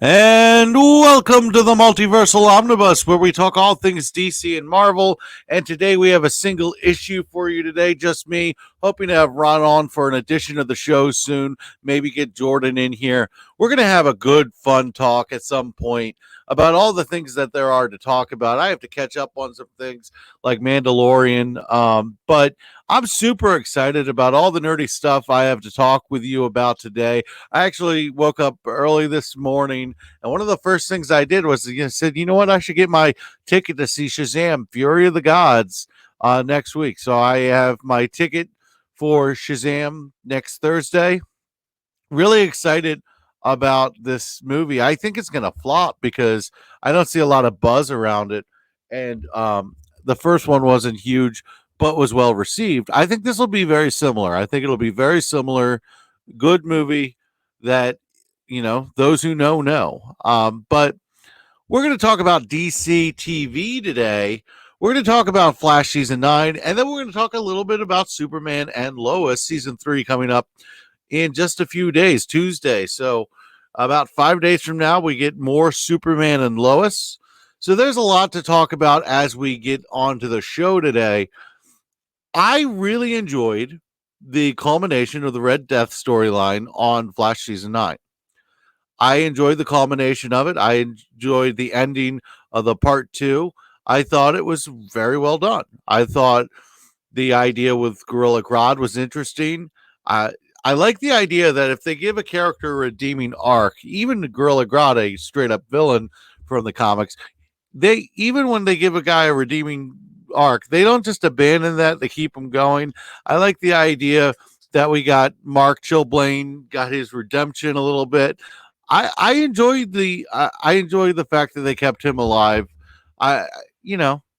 And welcome to the Multiversal Omnibus, where we talk all things DC and Marvel. And today we have a single issue for you today, just me. Hoping to have Ron on for an edition of the show soon. Maybe get Jordan in here. We're going to have a good, fun talk at some point about all the things that there are to talk about. I have to catch up on some things like Mandalorian, but I'm super excited about all the nerdy stuff I have to talk with you about today. I actually woke up early this morning, and one of the first things I did was said, you know what, I should get my ticket to see Shazam: Fury of the Gods next week. So I have my ticket for Shazam next Thursday. Really excited about this movie. I think it's going to flop because I don't see a lot of buzz around it, and the first one wasn't huge but was well received. I think this will be very similar. I think it'll be very similar. Good movie that those who know. But we're going to talk about DC TV today. We're going to talk about Flash season 9, and then we're going to talk a little bit about Superman and Lois season 3 coming up in just a few days, Tuesday. So about 5 days from now, we get more Superman and Lois. So there's a lot to talk about as we get onto the show today. I really enjoyed the culmination of the Red Death storyline on Flash season 9. I enjoyed the culmination of it. I enjoyed the ending of the part 2. I thought it was very well done. I thought the idea with Gorilla Grodd was interesting. I like the idea that if they give a character a redeeming arc, even Gorilla Grodd, a straight up villain from the comics, even when they give a guy a redeeming arc, they don't just abandon that, they keep him going. I like the idea that we got Mark Chilblain got his redemption a little bit. I enjoyed the fact that they kept him alive. I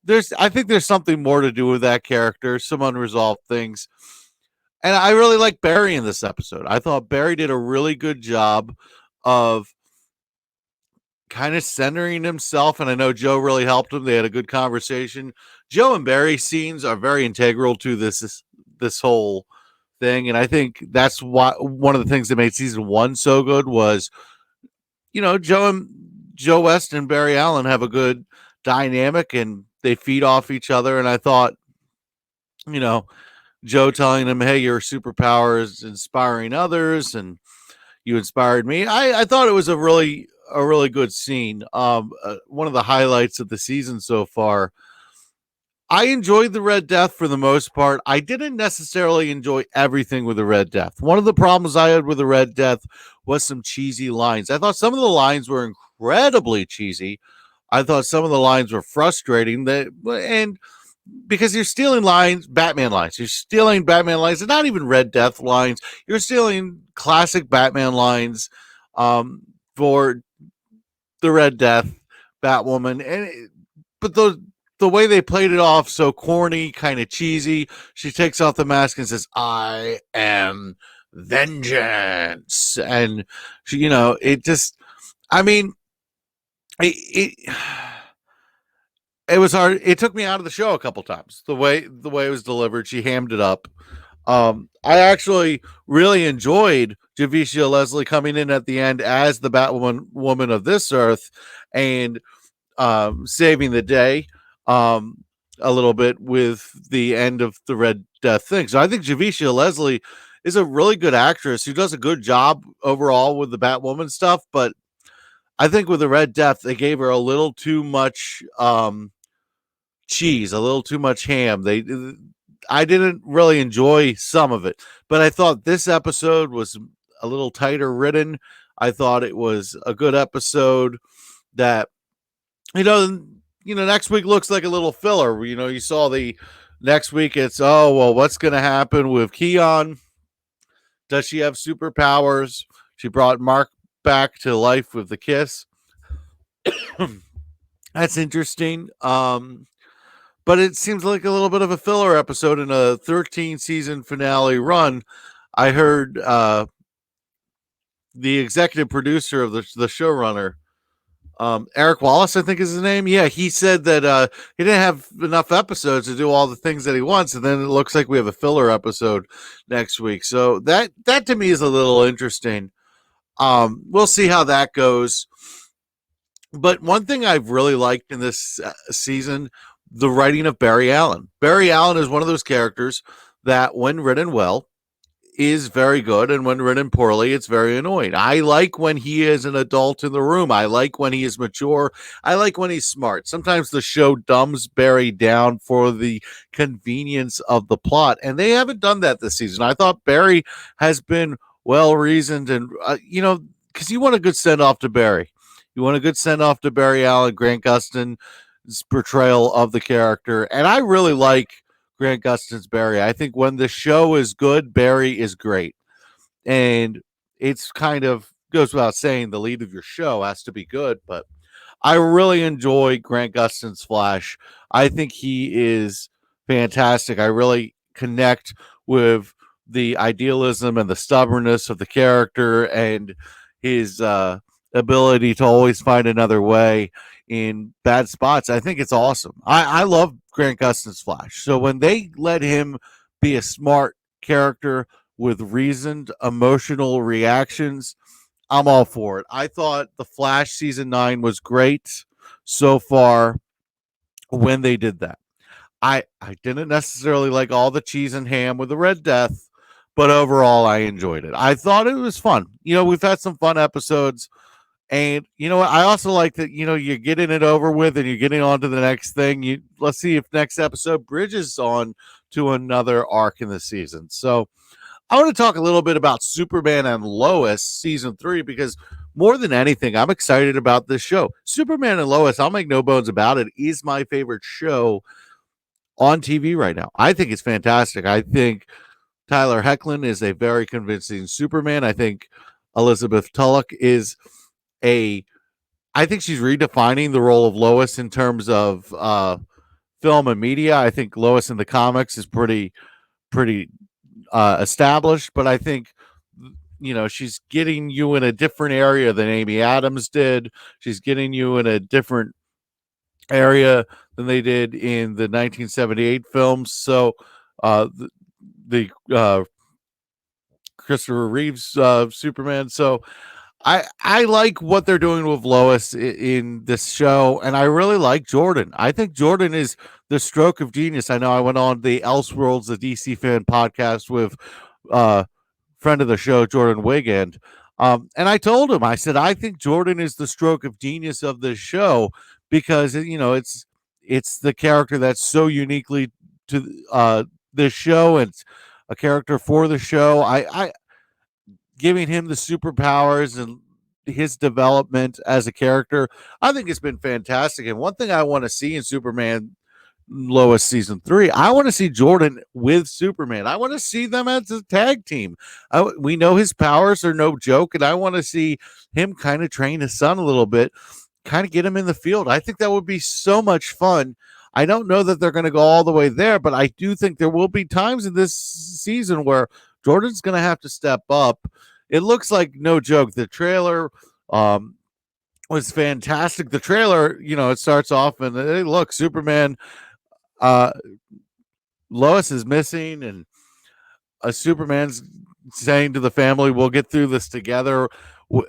think there's something more to do with that character, some unresolved things. And I really like Barry in this episode. I thought Barry did a really good job of kind of centering himself, and I know Joe really helped him. They had a good conversation. Joe and Barry scenes are very integral to this whole thing, and I think that's why one of the things that made season 1 so good was, Joe West and Barry Allen have a good dynamic, and they feed off each other. And I thought, Joe telling him, "Hey, your superpower is inspiring others, and you inspired me." I thought it was a really good scene. One of the highlights of the season so far. I enjoyed the Red Death for the most part. I didn't necessarily enjoy everything with the Red Death. One of the problems I had with the Red Death was some cheesy lines. I thought some of the lines were incredibly cheesy. I thought some of the lines were frustrating. And because you're stealing lines, Batman lines. You're stealing Batman lines. They're not even Red Death lines. You're stealing classic Batman lines for the Red Death Batwoman. But the way they played it off, so corny, kind of cheesy. She takes off the mask and says, "I am vengeance." And she, it just, I mean, it it was hard. It took me out of the show a couple times. The way it was delivered, she hammed it up. I actually really enjoyed Javicia Leslie coming in at the end as the Batwoman of this earth and saving the day a little bit with the end of the Red Death thing. So I think Javicia Leslie is a really good actress who does a good job overall with the Batwoman stuff. But I think with the Red Death, they gave her a little too much cheese, a little too much ham. I didn't really enjoy some of it, but I thought this episode was a little tighter written. I thought it was a good episode that, next week looks like a little filler. You saw the next week, it's, oh, well, what's going to happen with Keon? Does she have superpowers? She brought Mark back to life with the kiss. That's interesting. But it seems like a little bit of a filler episode in a 13 season finale run. I heard the executive producer of the showrunner, Eric Wallace, I think is his name. Yeah, he said that he didn't have enough episodes to do all the things that he wants, and then it looks like we have a filler episode next week. So that to me is a little interesting. We'll see how that goes. But one thing I've really liked in this season, the writing of Barry Allen. Barry Allen is one of those characters that, when written well, is very good, and when written poorly, it's very annoying. I like when he is an adult in the room. I like when he is mature. I like when he's smart. Sometimes the show dumbs Barry down for the convenience of the plot, and they haven't done that this season. I thought Barry has been well reasoned, and because you want a good send off to Barry. You want a good send off to Barry Allen, Grant Gustin's portrayal of the character, and I really like Grant Gustin's Barry. I think when the show is good, Barry is great. And it's kind of goes without saying the lead of your show has to be good, but I really enjoy Grant Gustin's Flash. I think he is fantastic. I really connect with the idealism and the stubbornness of the character and his ability to always find another way in bad spots. I think it's awesome. I love Grant Gustin's Flash. So when they let him be a smart character with reasoned emotional reactions, I'm all for it. I thought The Flash season 9 was great so far when they did that. I didn't necessarily like all the cheese and ham with the Red Death, but overall I enjoyed it. I thought it was fun. We've had some fun episodes, and you know what? I also like that, you're getting it over with and you're getting on to the next thing. Let's see if next episode bridges on to another arc in the season. So I want to talk a little bit about Superman and Lois season 3 because more than anything, I'm excited about this show. Superman and Lois, I'll make no bones about it, is my favorite show on TV right now. I think it's fantastic. I think Tyler Hoechlin is a very convincing Superman. I think Elizabeth Tulloch is a I think she's redefining the role of Lois in terms of film and media. I think Lois in the comics is pretty established, but I think she's getting you in a different area than Amy Adams did. She's getting you in a different area than they did in the 1978 films. So the Christopher Reeves Superman. So I like what they're doing with Lois in this show, and I really like Jordan. I think Jordan is the stroke of genius. I know I went on the Elseworlds, the DC fan podcast with friend of the show, Jordan Wigand. And I told him, I said, I think Jordan is the stroke of genius of this show because it's the character that's so uniquely to this show. And it's a character for the show. I giving him the superpowers and his development as a character, I think it's been fantastic. And one thing I want to see in Superman Lois season 3, I want to see Jordan with Superman. I want to see them as a tag team. We know his powers are no joke, and I want to see him kind of train his son a little bit, kind of get him in the field. I think that would be so much fun. I don't know that they're going to go all the way there, but I do think there will be times in this season where Jordan's going to have to step up. It looks like no joke. The trailer was fantastic. The trailer, it starts off and hey, look, Superman, uh, Lois is missing, and a Superman's saying to the family, "We'll get through this together." We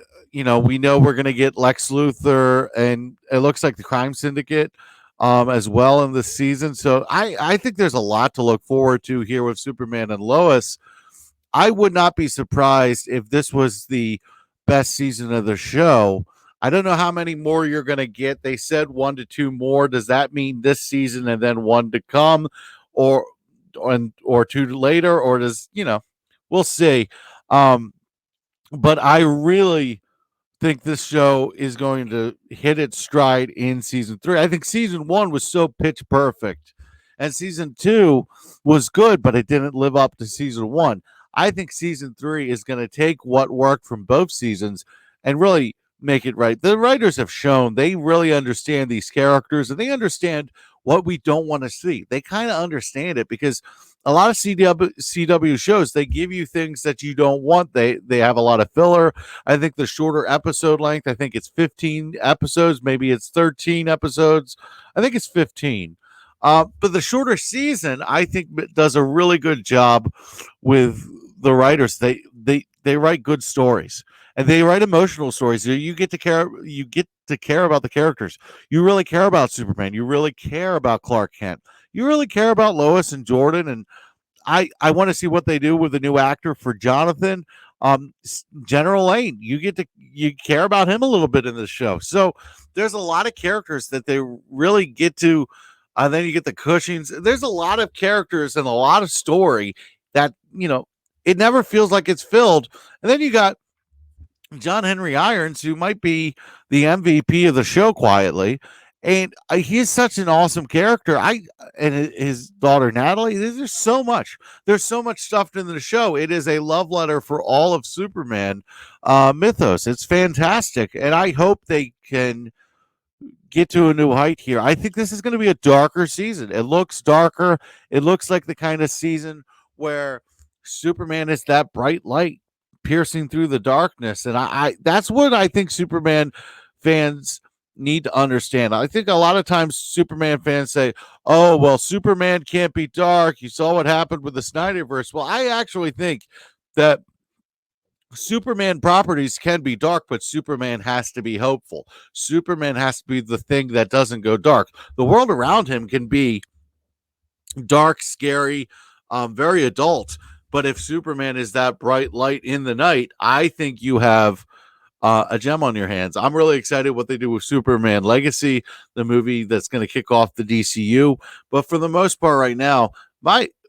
know we're going to get Lex Luthor, and it looks like the Crime Syndicate as well in this season. So I think there's a lot to look forward to here with Superman and Lois. I would not be surprised if this was the best season of the show. I don't know how many more you're going to get. They said 1 to 2 more. Does that mean this season and then 1 to come, or or 2 later, or does we'll see. But I really think this show is going to hit its stride in season 3. I think season 1 was so pitch perfect, and season 2 was good, but it didn't live up to season 1. I think season 3 is going to take what worked from both seasons and really make it right. The writers have shown they really understand these characters and they understand what we don't want to see. They kind of understand it because a lot of CW shows, they give you things that you don't want. They have a lot of filler. I think the shorter episode length, I think it's 15 episodes, maybe it's 13 episodes. I think it's 15. But the shorter season, I think, does a really good job with the writers. They write good stories, and they write emotional stories. You get to care about the characters. You really care about Superman. You really care about Clark Kent. You really care about Lois and Jordan, and I want to see what they do with the new actor for Jonathan. General Lane, you care about him a little bit in this show. So there's a lot of characters that they really get to. Then you get the Cushings. There's a lot of characters and a lot of story that it never feels like it's filled. And then you got John Henry Irons, who might be the MVP of the show quietly. And he's such an awesome character. And his daughter Natalie. There's so much. There's so much stuffed into the show. It is a love letter for all of Superman mythos. It's fantastic, and I hope they can get to a new height here. I think this is going to be a darker season. It looks darker. It looks like the kind of season where Superman is that bright light piercing through the darkness. And I that's what I think Superman fans need to understand. I think a lot of times Superman fans say, "Oh, well, Superman can't be dark. You saw what happened with the Snyderverse." Well, I actually think that Superman properties can be dark, but Superman has to be hopeful. Superman has to be the thing that doesn't go dark. The world around him can be dark, scary, very adult. But if Superman is that bright light in the night, I think you have a gem on your hands. I'm really excited what they do with Superman Legacy, the movie that's going to kick off the DCU. But for the most part, right now,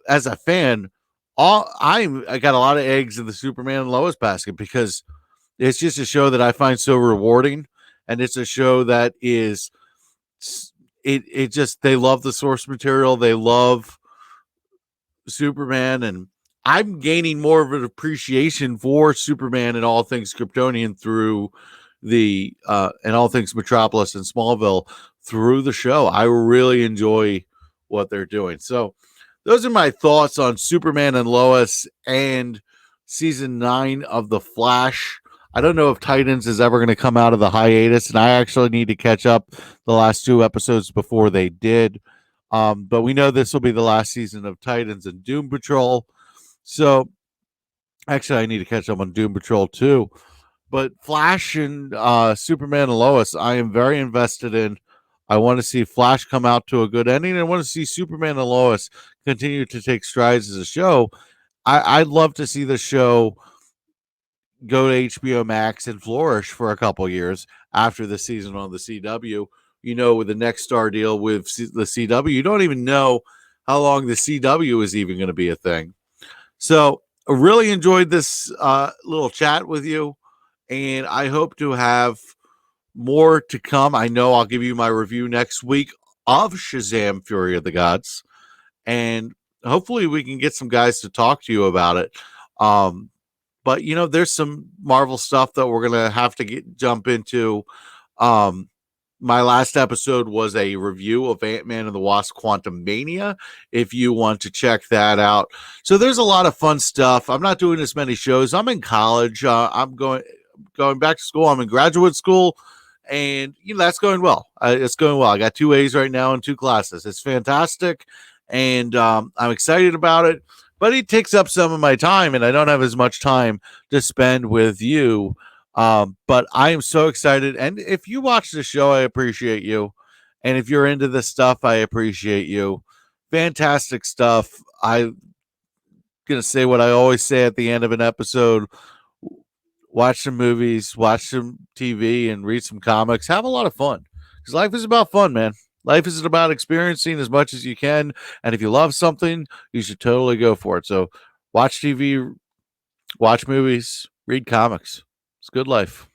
as a fan, I got a lot of eggs in the Superman and Lois basket because it's just a show that I find so rewarding, and it's a show that is it just they love the source material, they love Superman, and I'm gaining more of an appreciation for Superman and all things Kryptonian through the and all things Metropolis and Smallville through the show. I really enjoy what they're doing. So those are my thoughts on Superman and Lois and season 9 of The Flash. I don't know if Titans is ever going to come out of the hiatus, and I actually need to catch up the last 2 episodes before they did. But we know this will be the last season of Titans and Doom Patrol. So actually, I need to catch up on Doom Patrol too. But Flash and Superman and Lois, I am very invested in. I want to see Flash come out to a good ending. I want to see Superman and Lois continue to take strides as a show. I'd love to see the show go to HBO Max and flourish for a couple years after the season on the CW. With the next star deal with the CW, you don't even know how long the CW is even going to be a thing. So I really enjoyed this little chat with you, and I hope to have more to come. I know I'll give you my review next week of Shazam! Fury of the Gods, and hopefully we can get some guys to talk to you about it. But there's some Marvel stuff that we're gonna have to jump into. My last episode was a review of Ant-Man and the Wasp: Quantumania, if you want to check that out. So there's a lot of fun stuff. I'm not doing as many shows. I'm in college. I'm going back to school. I'm in graduate school, and that's going well. It's going well. I got 2 A's right now in 2 classes. It's fantastic, and I'm excited about it. But it takes up some of my time, and I don't have as much time to spend with you. But I am so excited. And if you watch the show, I appreciate you. And if you're into this stuff, I appreciate you. Fantastic stuff. I'm going to say what I always say at the end of an episode. Watch some movies, watch some TV, and read some comics. Have a lot of fun. Because life is about fun, man. Life is about experiencing as much as you can. And if you love something, you should totally go for it. So watch TV, watch movies, read comics. It's good life.